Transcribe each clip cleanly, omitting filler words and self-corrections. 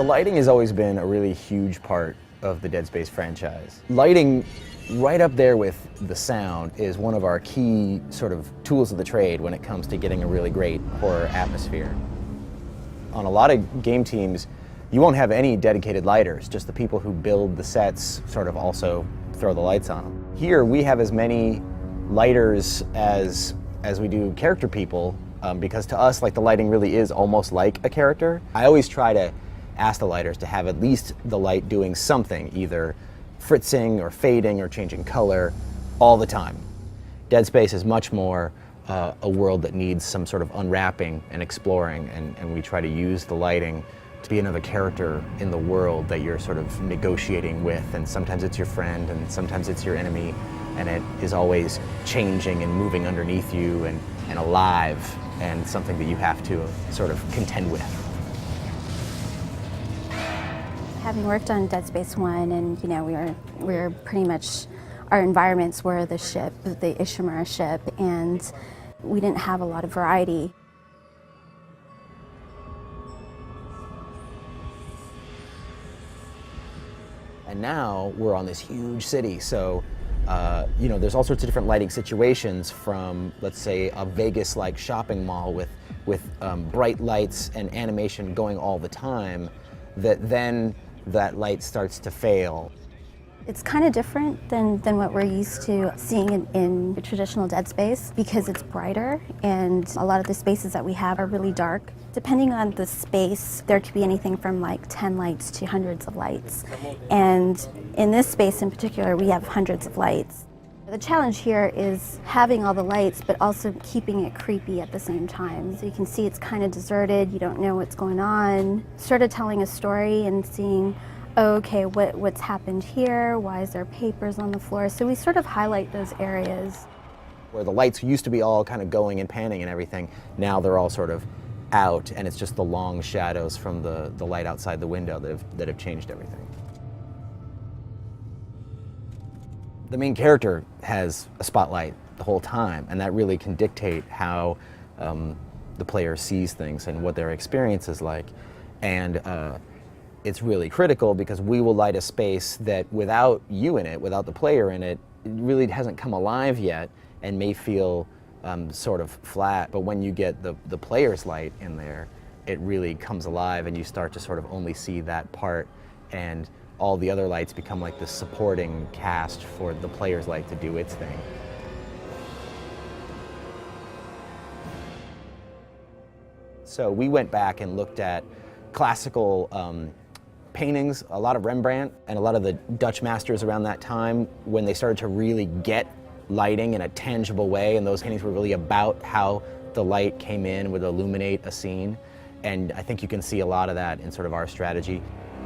The lighting has always been a really huge part of the Dead Space franchise. Lighting, right up there with the sound, is one of our key sort of tools of the trade when it comes to getting a really great horror atmosphere. On a lot of game teams, you won't have any dedicated lighters, just the people who build the sets sort of also throw the lights on them. Here we have as many lighters as we do character people, because to us, like, the lighting really is almost like a character. I always try to ask the lighters to have at least the light doing something, either fritzing or fading or changing color all the time. Dead Space is much more a world that needs some sort of unwrapping and exploring, and we try to use the lighting to be another character in the world that you're sort of negotiating with, and sometimes it's your friend and sometimes it's your enemy, and it is always changing and moving underneath you and alive, and something that you have to sort of contend with. Having worked on Dead Space 1, and we were pretty much, our environments were the ship, the Ishimura ship, and we didn't have a lot of variety. And now we're on this huge city, so there's all sorts of different lighting situations, from, let's say, a Vegas-like shopping mall with bright lights and animation going all the time, that light starts to fail. It's kind of different than what we're used to seeing in the traditional Dead Space, because it's brighter, and a lot of the spaces that we have are really dark. Depending on the space, there could be anything from like 10 lights to hundreds of lights. And in this space in particular, we have hundreds of lights. The challenge here is having all the lights, but also keeping it creepy at the same time. So you can see it's kind of deserted, you don't know what's going on. Sort of telling a story and seeing, oh, okay, what's happened here? Why is there papers on the floor? So we sort of highlight those areas. Where the lights used to be all kind of going and panning and everything, now they're all sort of out, and it's just the long shadows from the light outside the window that have changed everything. The main character has a spotlight the whole time, and that really can dictate how the player sees things and what their experience is like. And it's really critical, because we will light a space that without you in it, without the player in it, it really hasn't come alive yet and may feel sort of flat. But when you get the player's light in there, it really comes alive, and you start to sort of only see that part, and all the other lights become like the supporting cast for the player's light to do its thing. So we went back and looked at classical paintings, a lot of Rembrandt and a lot of the Dutch masters around that time, when they started to really get lighting in a tangible way, and those paintings were really about how the light came in, would illuminate a scene. And I think you can see a lot of that in sort of our strategy.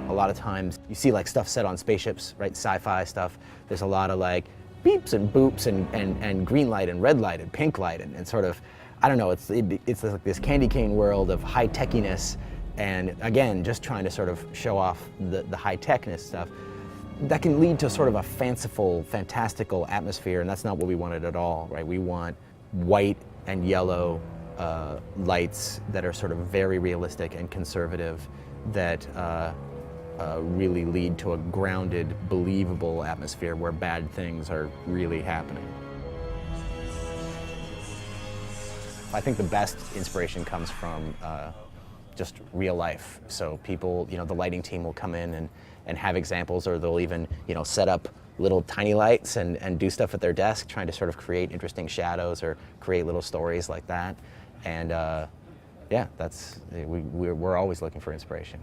A lot of times you see like stuff set on spaceships, right, sci-fi stuff. There's a lot of like beeps and boops and green light and red light and pink light and sort of, I don't know, it's like this candy cane world of high techiness, and again, just trying to sort of show off the high techness stuff. That can lead to sort of a fanciful, fantastical atmosphere, and that's not what we wanted at all, right? We want white and yellow lights that are sort of very realistic and conservative, that really lead to a grounded, believable atmosphere where bad things are really happening. I think the best inspiration comes from just real life. So people, the lighting team will come in and have examples, or they'll even, set up little tiny lights and do stuff at their desk, trying to sort of create interesting shadows or create little stories like that. And yeah, we're always looking for inspiration.